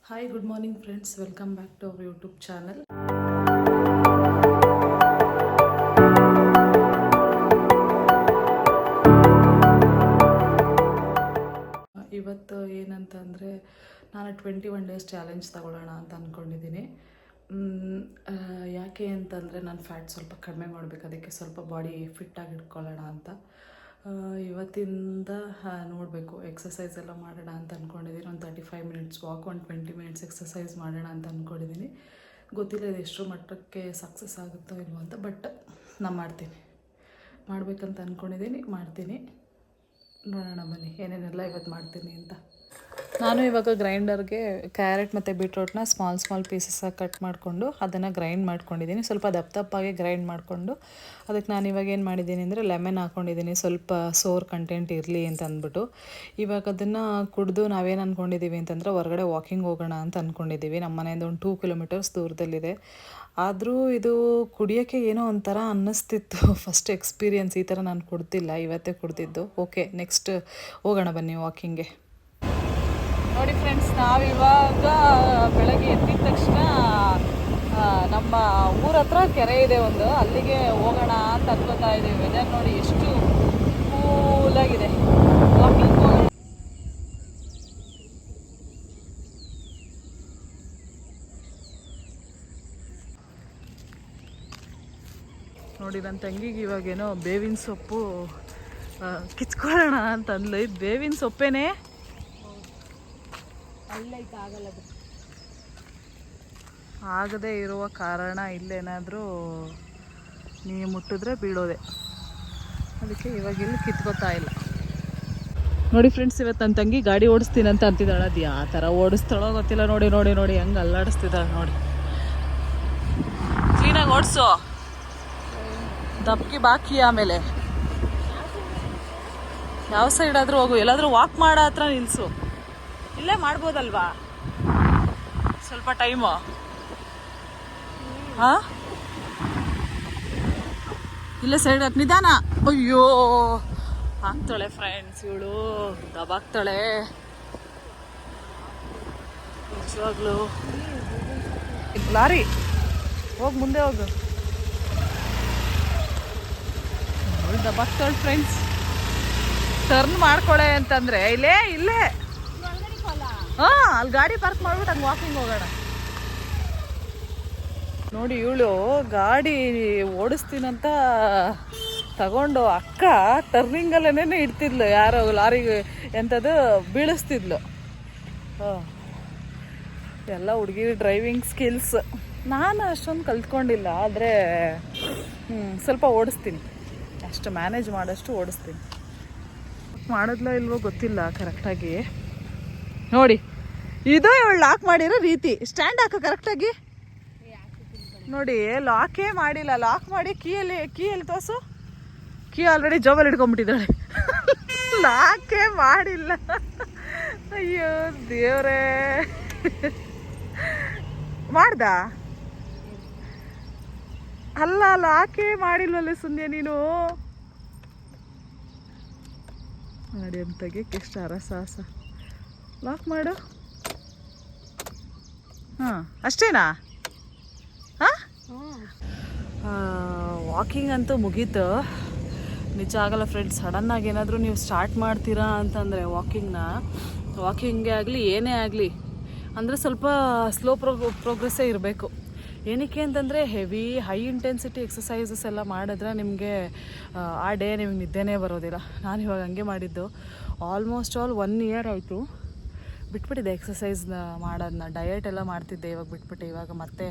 Hi, good morning friends. Welcome back to our YouTube channel. ಇವತ್ತು ಏನಂತಂದರೆ ನಾನು 21 days challenge ತಗೊಳ್ಳೋಣ ಅಂತ ಅಂದ್ಕೊಂಡಿದ್ದೀನಿ. ಯಾಕೆ ಅಂತಂದರೆ ನಾನು ಫ್ಯಾಟ್ ಸ್ವಲ್ಪ ಕಡಿಮೆ ಮಾಡಬೇಕು, ಅದಕ್ಕೆ ಸ್ವಲ್ಪ ಬಾಡಿ ಫಿಟ್ಟಾಗಿ ಇಟ್ಕೊಳ್ಳೋಣ ಅಂತ. ಇವತ್ತಿಂದ ನೋಡಬೇಕು, ಎಕ್ಸಸೈಸ್ ಎಲ್ಲ ಮಾಡೋಣ ಅಂತ ಅಂದ್ಕೊಂಡಿದ್ದೀನಿ. ಒಂದು 35 ಮಿನಿಟ್ಸ್ ವಾಕ್, ಒಂದು 20 ಮಿನಿಟ್ಸ್ ಎಕ್ಸಸೈಸ್ ಮಾಡೋಣ ಅಂತ ಅಂದ್ಕೊಂಡಿದ್ದೀನಿ. ಗೊತ್ತಿಲ್ಲ ಇದು ಎಷ್ಟು ಮಟ್ಟಕ್ಕೆ ಸಕ್ಸಸ್ ಆಗುತ್ತೋ ಇಲ್ವೋ ಅಂತ, ಬಟ್ ನಾನು ಮಾಡಬೇಕಂತ ಅಂದ್ಕೊಂಡಿದ್ದೀನಿ, ಮಾಡ್ತೀನಿ. ನೋಡೋಣ ಬನ್ನಿ ಏನೇನೆಲ್ಲ ಇವತ್ತು ಮಾಡ್ತೀನಿ ಅಂತ. ನಾನು ಇವಾಗ ಗ್ರೈಂಡರ್ಗೆ ಕ್ಯಾರೆಟ್ ಮತ್ತು ಬೀಟ್ರೋಟ್ನ ಸ್ಮಾಲ್ ಪೀಸಸ್ಸಾಗಿ ಕಟ್ ಮಾಡಿಕೊಂಡು ಅದನ್ನು ಗ್ರೈಂಡ್ ಮಾಡ್ಕೊಂಡಿದ್ದೀನಿ. ಸ್ವಲ್ಪ ದಪ್ಪಗೆ ಗ್ರೈಂಡ್ ಮಾಡಿಕೊಂಡು ಅದಕ್ಕೆ ನಾನು ಇವಾಗ ಏನು ಮಾಡಿದ್ದೀನಿ ಅಂದರೆ ಲೆಮನ್ ಹಾಕ್ಕೊಂಡಿದ್ದೀನಿ, ಸ್ವಲ್ಪ ಸೋರ್ ಕಂಟೆಂಟ್ ಇರಲಿ ಅಂತ ಅಂದ್ಬಿಟ್ಟು. ಇವಾಗ ಅದನ್ನು ಕುಡಿದು ನಾವೇನು ಅಂದ್ಕೊಂಡಿದ್ದೀವಿ ಅಂತಂದರೆ ಹೊರಗಡೆ ವಾಕಿಂಗ್ ಹೋಗೋಣ ಅಂತ ಅಂದ್ಕೊಂಡಿದ್ದೀವಿ. ನಮ್ಮ ಮನೆಯಿಂದ ಒಂದು 2 ಕಿಲೋಮೀಟರ್ಸ್ ದೂರದಲ್ಲಿದೆ. ಆದರೂ ಇದು ಕುಡಿಯೋಕ್ಕೆ ಏನೋ ಒಂಥರ ಅನ್ನಿಸ್ತಿತ್ತು. ಫಸ್ಟ್ ಎಕ್ಸ್ಪೀರಿಯನ್ಸ್, ಈ ಥರ ನಾನು ಕುಡ್ದಿಲ್ಲ, ಇವತ್ತೇ ಕುಡ್ದಿದ್ದು. ಓಕೆ, ನೆಕ್ಸ್ಟ್ ಹೋಗೋಣ ಬನ್ನಿ ವಾಕಿಂಗ್ಗೆ. ನೋಡಿ ಫ್ರೆಂಡ್ಸ್, ನಾವಿವಾಗ ಬೆಳಗ್ಗೆ ಎದ್ದಿದ ತಕ್ಷಣ ನಮ್ಮ ಊರ ಹತ್ರ ಕೆರೆ ಇದೆ ಒಂದು, ಅಲ್ಲಿಗೆ ಹೋಗೋಣ ಅಂತ ಅನ್ಕೋತಾ ಇದ್ದೀವಿ. ವೆದರ್ ನೋಡಿ ಎಷ್ಟು ಕೂಲಾಗಿದೆ. ವಾಕಿಂಗ್ ಹೋಗೋಣ. ನೋಡಿ ನನ್ನ ತಂಗಿಗೆ ಇವಾಗೇನೋ ಬೇವಿನ ಸೊಪ್ಪು ಕಿಚ್ಕೊಳ್ಳೋಣ ಅಂತಂದ್ಲು. ಇದು ಬೇವಿನ ಸೊಪ್ಪೇನೆ ಆಗದೇ ಇರುವ ಕಾರಣ ಇಲ್ಲೇನಾದರೂ ನೀವು ಮುಟ್ಟಿದ್ರೆ ಬೀಳೋದೆ, ಅದಕ್ಕೆ ಇವಾಗ ಇಲ್ಲಿ ಕಿತ್ಕೋತಾ ಇಲ್ಲ. ನೋಡಿ ಫ್ರೆಂಡ್ಸ್, ಇವತ್ತು ನನ್ನ ತಂಗಿ ಗಾಡಿ ಓಡಿಸ್ತೀನಿ ಅಂತ ಅಂತಿದ್ದಾಳೆ. ಅದು ಯಾವ ಥರ ಓಡಿಸ್ತಾಳೋ ಗೊತ್ತಿಲ್ಲ. ನೋಡಿ ನೋಡಿ ನೋಡಿ ಹೆಂಗೆ ಅಲ್ಲಾಡಿಸ್ತಿದ್ದಾಳೆ ನೋಡಿ. ಕ್ಲೀನಾಗಿ ಓಡಿಸು, ದಪ್ಪಿಗೆ ಬಾಕಿ. ಆಮೇಲೆ ಯಾವ ಸೈಡ್ ಆದರೂ ಹೋಗು, ಎಲ್ಲಾದರೂ ವಾಕ್ ಮಾಡೋ ಹತ್ರ ನಿಲ್ಲಿಸು. ಇಲ್ಲೇ ಮಾಡ್ಬೋದಲ್ವಾ ಸ್ವಲ್ಪ ಟೈಮು? ಹಾಂ, ಇಲ್ಲೇ ಸೈಡ್ ಹಾಕಿ ನಿಧಾನ. ಅಯ್ಯೋ, ಹಾಕ್ತಾಳೆ ಫ್ರೆಂಡ್ಸ್, ಇವಳು ದಬಾಕ್ತಾಳೆ ನಿಜವಾಗ್ಲೂ. ಲಾರಿ ಹೋಗಿ ಮುಂದೆ ಹೋಗು. ಅವಳು ದಬಾಕ್ತಾಳೆ ಫ್ರೆಂಡ್ಸ್. ಟರ್ನ್ ಮಾಡ್ಕೊಳೆ ಅಂತಂದರೆ ಇಲ್ಲೇ ಹಾಂ, ಅಲ್ಲಿ ಗಾಡಿ ಪಾರ್ಕ್ ಮಾಡ್ಬಿಟ್ಟು ಹಂಗೆ ವಾಕಿಂಗ್ ಹೋಗೋಣ. ನೋಡಿ, ಇವಳು ಗಾಡಿ ಓಡಿಸ್ತೀನಂತ ತಗೊಂಡು ಅಕ್ಕ ಟರ್ನಿಂಗಲ್ಲೇ ಇಡ್ತಿದ್ಲು. ಯಾರೋ ಲಾರಿಗೆ ಎಂಥದ್ದು ಬೀಳಿಸ್ತಿದ್ಲು. ಎಲ್ಲ ಹುಡುಗಿರು ಡ್ರೈವಿಂಗ್ ಸ್ಕಿಲ್ಸ್. ನಾನು ಅಷ್ಟೊಂದು ಕಲ್ತ್ಕೊಂಡಿಲ್ಲ, ಆದರೆ ಸ್ವಲ್ಪ ಓಡಿಸ್ತೀನಿ, ಅಷ್ಟು ಮ್ಯಾನೇಜ್ ಮಾಡೋಷ್ಟು ಓಡಿಸ್ತೀನಿ. ಮಾಡಿದ್ಲೋ ಇಲ್ವೋ ಗೊತ್ತಿಲ್ಲ ಕರೆಕ್ಟಾಗಿ. ನೋಡಿ, ಇದು ಇವಳು ಲಾಕ್ ಮಾಡಿರೋ ರೀತಿ. ಸ್ಟ್ಯಾಂಡ್ ಹಾಕೋ ಕರೆಕ್ಟಾಗಿ. ನೋಡಿ, ಲಾಕೇ ಮಾಡಿಲ್ಲ. ಲಾಕ್ ಮಾಡಿ ಕೀಯಲ್ಲಿ ತೋರಿಸು. Key already ಜಾಬಲ್ಲಿ ಹಿಡ್ಕೊಂಬಿಟ್ಟಿದ್ದಾಳೆ. ಲಾಕೇ ಮಾಡಿಲ್ಲ. ಅಯ್ಯೋ ದೇವ್ರೇ, ಮಾಡ್ದ ಅಲ್ಲ, ಲಾಕೇ ಮಾಡಿಲ್ವಲ್ಲ ಸುಂದ್ಯ ನೀನು. ನೋಡಿ ಅಂತಗೆ ಎಷ್ಟು ಅರಸಾಹಸ. ಲಾಕ್ ಮಾಡು. ಹಾಂ, ಅಷ್ಟೇನಾ? ಹಾಂ, ವಾಕಿಂಗ್ ಅಂತೂ ಮುಗೀತು. ನಿಜ ಆಗಲ್ಲ ಫ್ರೆಂಡ್ಸ್. ಸಡನ್ನಾಗಿ ಏನಾದರೂ ನೀವು ಸ್ಟಾರ್ಟ್ ಮಾಡ್ತೀರಾ ಅಂತಂದರೆ ವಾಕಿಂಗೇ ಆಗಲಿ ಏನೇ ಆಗಲಿ ಅಂದರೆ ಸ್ವಲ್ಪ ಸ್ಲೋ ಪ್ರೋಗ್ರೆಸ್ಸೇ ಇರಬೇಕು. ಏನಕ್ಕೆ ಅಂತಂದರೆ ಹೈ ಇಂಟೆನ್ಸಿಟಿ ಎಕ್ಸಸೈಸಸ್ ಎಲ್ಲ ಮಾಡಿದ್ರೆ ನಿಮಗೆ ಆ ಡೇ ನಿಮಗೆ ನಿದ್ದೆನೇ ಬರೋದಿಲ್ಲ. ನಾನು ಇವಾಗ ಹಂಗೆ ಮಾಡಿದ್ದು. ಆಲ್ಮೋಸ್ಟ್ 1 ಇಯರ್ ಆಯಿತು ಬಿಟ್ಬಿಟ್ಟಿದ್ದೆ ಎಕ್ಸಸೈಸ್ನ ಮಾಡೋದನ್ನ. ಡಯಟ್ ಎಲ್ಲ ಮಾಡ್ತಿದ್ದೆ, ಇವಾಗ ಬಿಟ್ಬಿಟ್ಟೆ. ಇವಾಗ ಮತ್ತೆ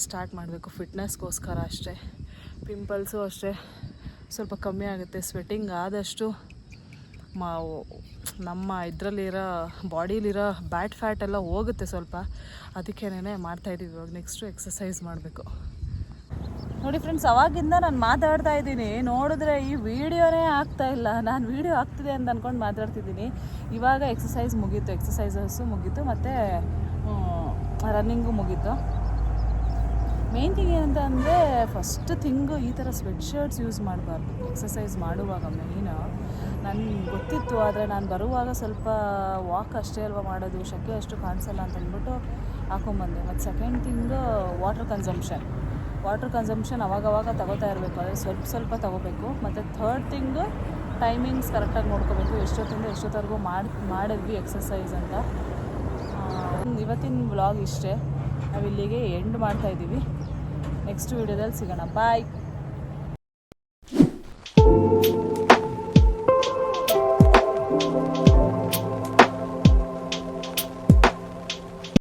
ಸ್ಟಾರ್ಟ್ ಮಾಡಬೇಕು, ಫಿಟ್ನೆಸ್ಗೋಸ್ಕರ ಅಷ್ಟೇ. ಪಿಂಪಲ್ಸು ಅಷ್ಟೇ ಸ್ವಲ್ಪ ಕಮ್ಮಿ ಆಗುತ್ತೆ. ಸ್ವೆಟ್ಟಿಂಗ್ ಆದಷ್ಟು ನಮ್ಮ ಇದರಲ್ಲಿರೋ ಬಾಡಿಲಿರೋ ಬ್ಯಾಡ್ ಫ್ಯಾಟ್ ಎಲ್ಲ ಹೋಗುತ್ತೆ ಸ್ವಲ್ಪ. ಅದಕ್ಕೇನೆ ಮಾಡ್ತಾಯಿದ್ದೀವಿ. ಇವಾಗ ನೆಕ್ಸ್ಟು ಎಕ್ಸಸೈಸ್ ಮಾಡಬೇಕು. ನೋಡಿ ಫ್ರೆಂಡ್ಸ್, ಅವಾಗಿಂದ ನಾನು ಮಾತಾಡ್ತಾ ಇದ್ದೀನಿ, ನೋಡಿದ್ರೆ ಈ ವಿಡಿಯೋನೇ ಆಗ್ತಾಯಿಲ್ಲ. ನಾನು ವಿಡಿಯೋ ಆಗ್ತಿದೆ ಅಂತ ಅಂದ್ಕೊಂಡು ಮಾತಾಡ್ತಿದ್ದೀನಿ. ಇವಾಗ ಎಕ್ಸಸೈಸ್ ಮುಗೀತು, ಎಕ್ಸಸೈಸಸ್ಸು ಮುಗೀತು, ಮತ್ತು ರನ್ನಿಂಗು ಮುಗೀತು. ಮೇನ್ ಥಿಂಗ್ ಏನಂತ ಅಂದರೆ, ಫಸ್ಟ್ ಥಿಂಗು ಈ ಥರ ಸ್ವೆಟ್ ಶರ್ಟ್ಸ್ ಯೂಸ್ ಮಾಡಬಾರ್ದು ಎಕ್ಸಸೈಸ್ ಮಾಡುವಾಗ. ಮೇಯ್ನು ನನಗೆ ಗೊತ್ತಿತ್ತು, ಆದರೆ ನಾನು ಬರುವಾಗ ಸ್ವಲ್ಪ ವಾಕ್ ಅಷ್ಟೇ ಅಲ್ವಾ ಮಾಡೋದು, ಶೆಕೆ ಅಷ್ಟು ಕಾಣಿಸಲ್ಲ ಅಂತ ಅಂದ್ಬಿಟ್ಟು ಹಾಕೊಂಬಂದೆ. ಮತ್ತು ಸೆಕೆಂಡ್ ಥಿಂಗ್ ವಾಟರ್ ಕನ್ಸಂಪ್ಷನ್ ಅವಾಗವಾಗ ತಗೋತಾ ಇರಬೇಕು, ಆದರೆ ಸ್ವಲ್ಪ ತಗೋಬೇಕು. ಮತ್ತು ಥರ್ಡ್ ಥಿಂಗ್ ಟೈಮಿಂಗ್ಸ್ ಕರೆಕ್ಟಾಗಿ ನೋಡ್ಕೋಬೇಕು, ಎಷ್ಟೊತ್ತಿಂದ ಎಷ್ಟೊತ್ತವರೆಗೂ ಮಾಡಿದ್ವಿ ಎಕ್ಸಸೈಸ್ ಅಂತ. ಇವತ್ತಿನ ವ್ಲಾಗ್ ಇಷ್ಟೇ, ನಾವು ಇಲ್ಲಿಗೆ ಎಂಡ್ ಮಾಡ್ತಾಯಿದ್ದೀವಿ. ನೆಕ್ಸ್ಟ್ ವೀಡಿಯೋದಲ್ಲಿ ಸಿಗೋಣ. ಬಾಯ್.